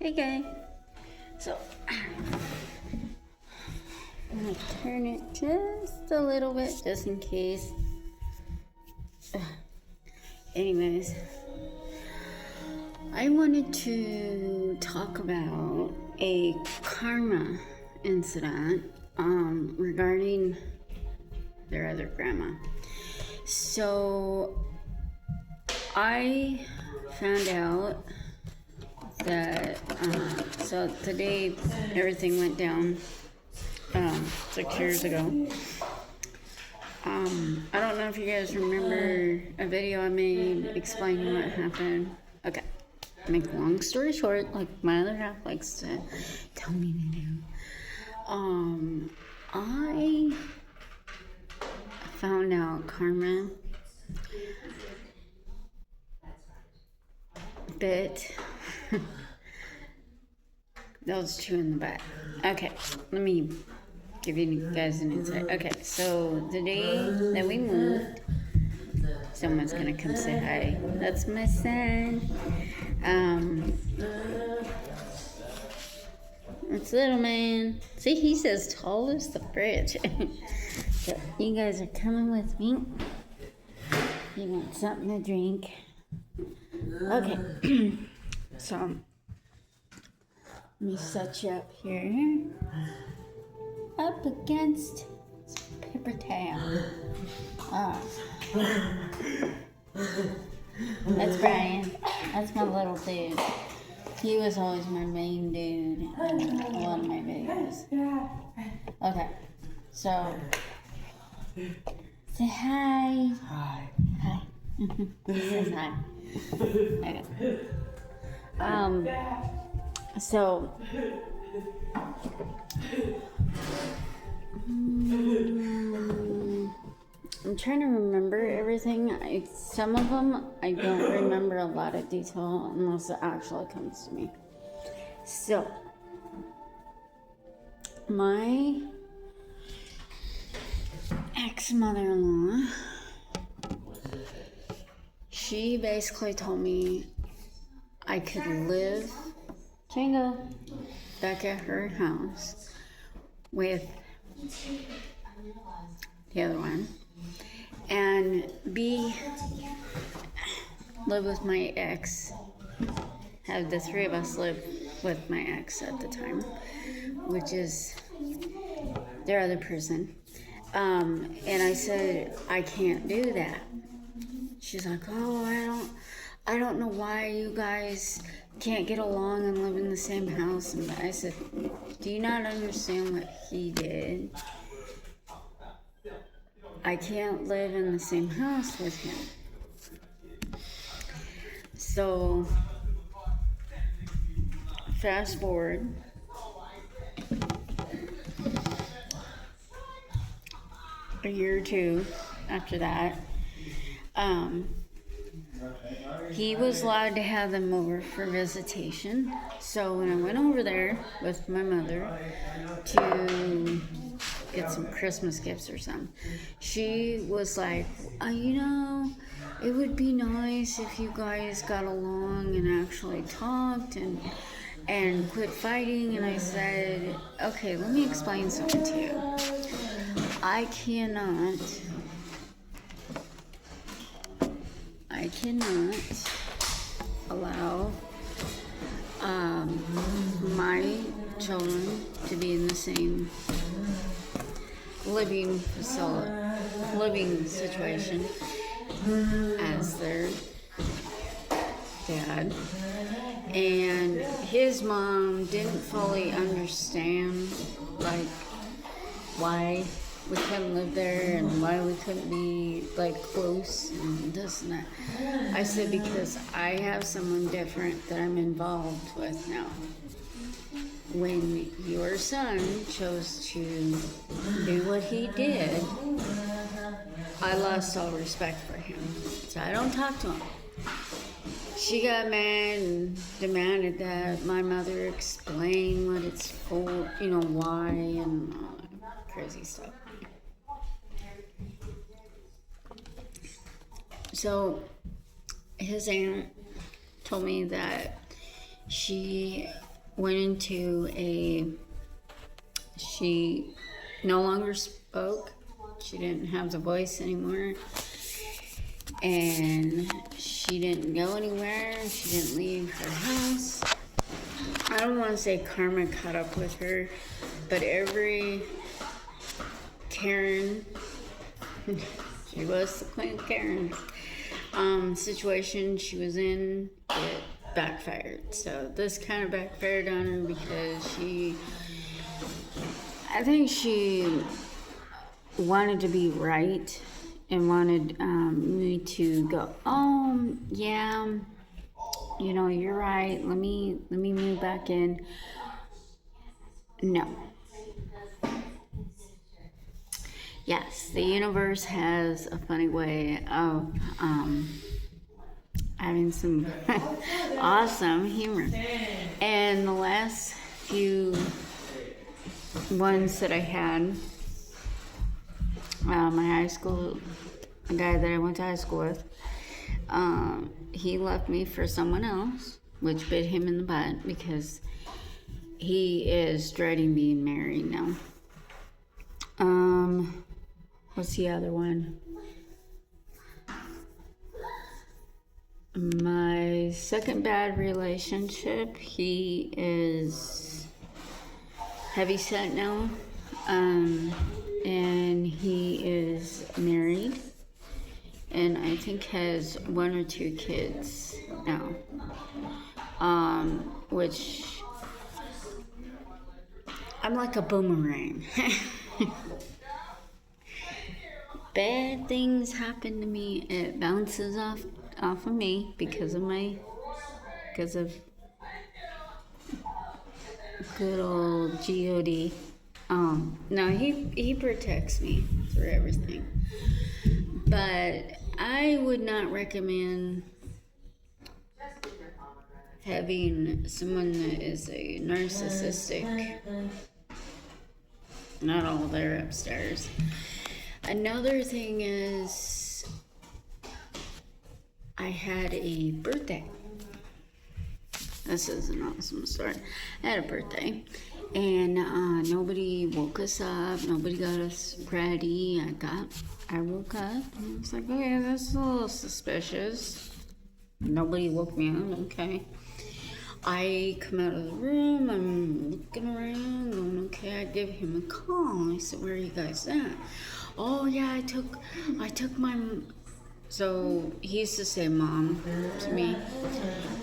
Hey guys. So I'm gonna turn it just a little bit, just in case. Anyways, I wanted to talk about a karma incident regarding their other grandma. So I found out that so today everything went down 6 years ago. I don't know if you guys remember a video I made explaining what happened. Okay, make a long story short, like my other half likes to tell me to do. I found out karma bit those two in the butt. Okay, let me give you guys an insight. Okay, so the day that we moved, someone's gonna come say hi. That's my son. It's little man. See, he's as tall as the fridge. So you guys are coming with me. You want something to drink? Okay. So let me set you up here. Up against paper towel. That's Brian. That's my little dude. He was always my main dude in a lot of my videos. Okay, so say hi. Hi. Hi. Says hi. Okay. So I'm trying to remember everything. Some of them I don't remember a lot of detail unless it actually comes to me. So my ex-mother-in-law, she basically told me I could live back at her house with the other one and live with my ex, have the three of us live with my ex at the time, which is their other person. And I said, I can't do that. She's like, oh, I don't know why you guys can't get along and live in the same house. And I said, do you not understand what he did? I can't live in the same house with him. So, fast forward. A year or two after that, he was allowed to have them over for visitation. So when I went over there with my mother to get some Christmas gifts or something, she was like, it would be nice if you guys got along and actually talked and quit fighting. And I said, okay, let me explain something to you. I cannot allow my children to be in the same living situation as their dad. And his mom didn't fully understand, like, why we couldn't live there and why we couldn't be close and this and that. I said, because I have someone different that I'm involved with now. When your son chose to do what he did, I lost all respect for him. So I don't talk to him. She got mad and demanded that my mother explain what it's for, why and all that crazy stuff. So his aunt told me that she went into she no longer spoke. She didn't have the voice anymore. And she didn't go anywhere. She didn't leave her house. I don't want to say karma caught up with her, but every Karen, she was the queen of Karen, situation she was in, it backfired. So this kind of backfired on her because I think she wanted to be right and wanted me to go, oh, yeah, you know, you're right. Let me move back in. No. Yes, the universe has a funny way of having some awesome humor. And the last few ones that I had, my high school, a guy that I went to high school with, he left me for someone else, which bit him in the butt because he is dreading being married now. What's the other one? My second bad relationship, he is heavyset now, and he is married, and I think has 1 or 2 kids now, which I'm like a boomerang. Bad things happen to me, it bounces off of me because of good old God. No, he protects me through everything, but I would not recommend having someone that is a narcissistic. Not all there upstairs. Another thing is, I had a birthday. This is an awesome story. I had a birthday, and nobody woke us up. Nobody got us ready. I woke up, and I was like, okay, that's a little suspicious. Nobody woke me up. Okay. I come out of the room. I'm looking around. Going, okay. I give him a call. I said, where are you guys at? Oh yeah, I took my. So he used to say mom to me.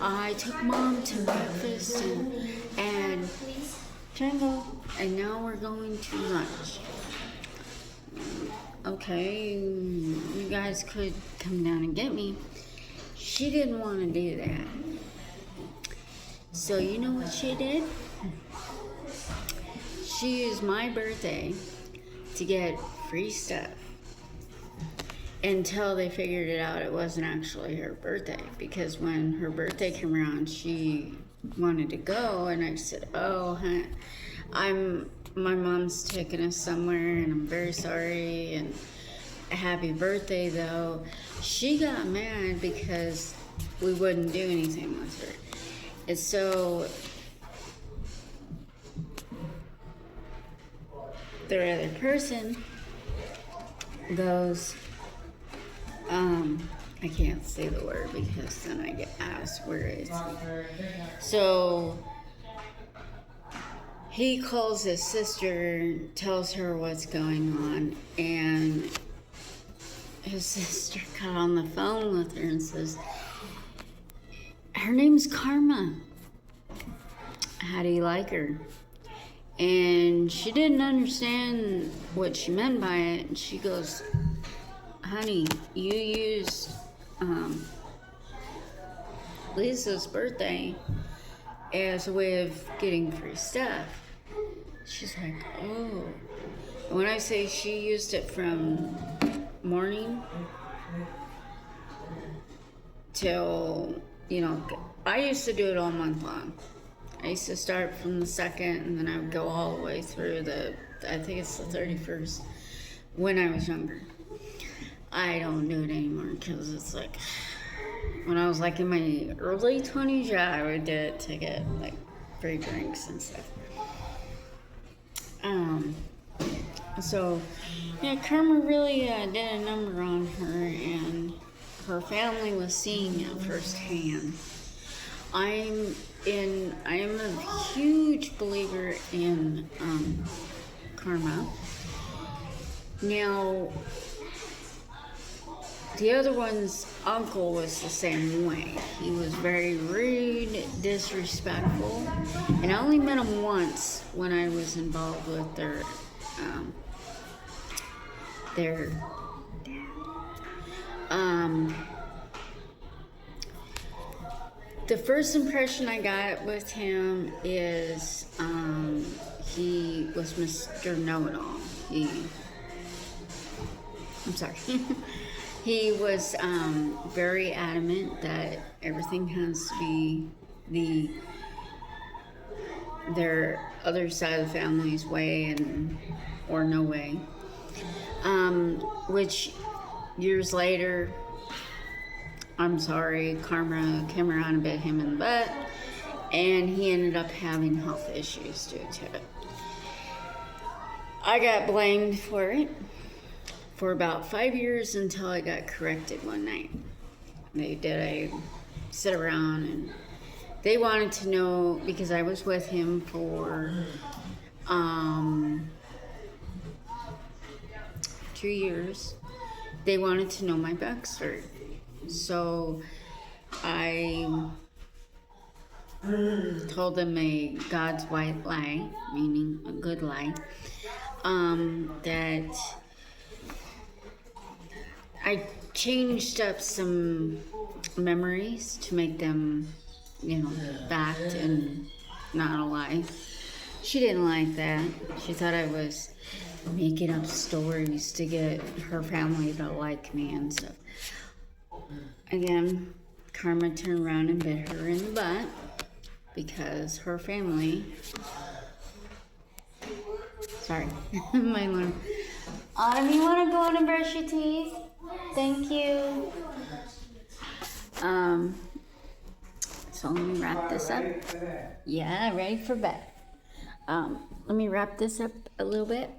I took mom to breakfast and Django, and now we're going to lunch. Okay, you guys could come down and get me. She didn't want to do that. So you know what she did? She used my birthday to get free stuff until they figured it out it wasn't actually her birthday, because when her birthday came around she wanted to go, and I said, oh, my mom's taking us somewhere and I'm very sorry and happy birthday though. She got mad because we wouldn't do anything with her, and so the other person goes, I can't say the word because then I get asked where is he. So he calls his sister, tells her what's going on, and his sister got on the phone with her and says, her name's Karma. How do you like her? And she didn't understand what she meant by it. And she goes, honey, you used Lisa's birthday as a way of getting free stuff. She's like, oh. And when I say she used it from morning till, I used to do it all month long. I used to start from the 2nd, and then I would go all the way through I think it's the 31st, when I was younger. I don't do it anymore because it's like, when I was like in my early 20s, yeah, I would do it to get like free drinks and stuff. So, yeah, Karma really did a number on her, and her family was seeing it firsthand. I am a huge believer in karma. Now, the other one's uncle was the same way. He was very rude, disrespectful, and I only met him once when I was involved with their the first impression I got with him is he was Mr. Know-It-All. I'm sorry. He was very adamant that everything has to be their other side of the family's way or no way. Which years later, I'm sorry, karma came around and bit him in the butt, and he ended up having health issues due to it. I got blamed for it for about 5 years until I got corrected one night. They did a sit around, and they wanted to know, because I was with him for 2 years, they wanted to know my backstory. So I told them a God's white lie, meaning a good lie, that I changed up some memories to make them, fact and not a lie. She didn't like that. She thought I was making up stories to get her family to like me and stuff. Again, karma turned around and bit her in the butt because her family. Sorry, my alarm. Autumn, you want to go in and brush your teeth? Thank you. So let me wrap this up. Yeah, ready for bed. Let me wrap this up a little bit.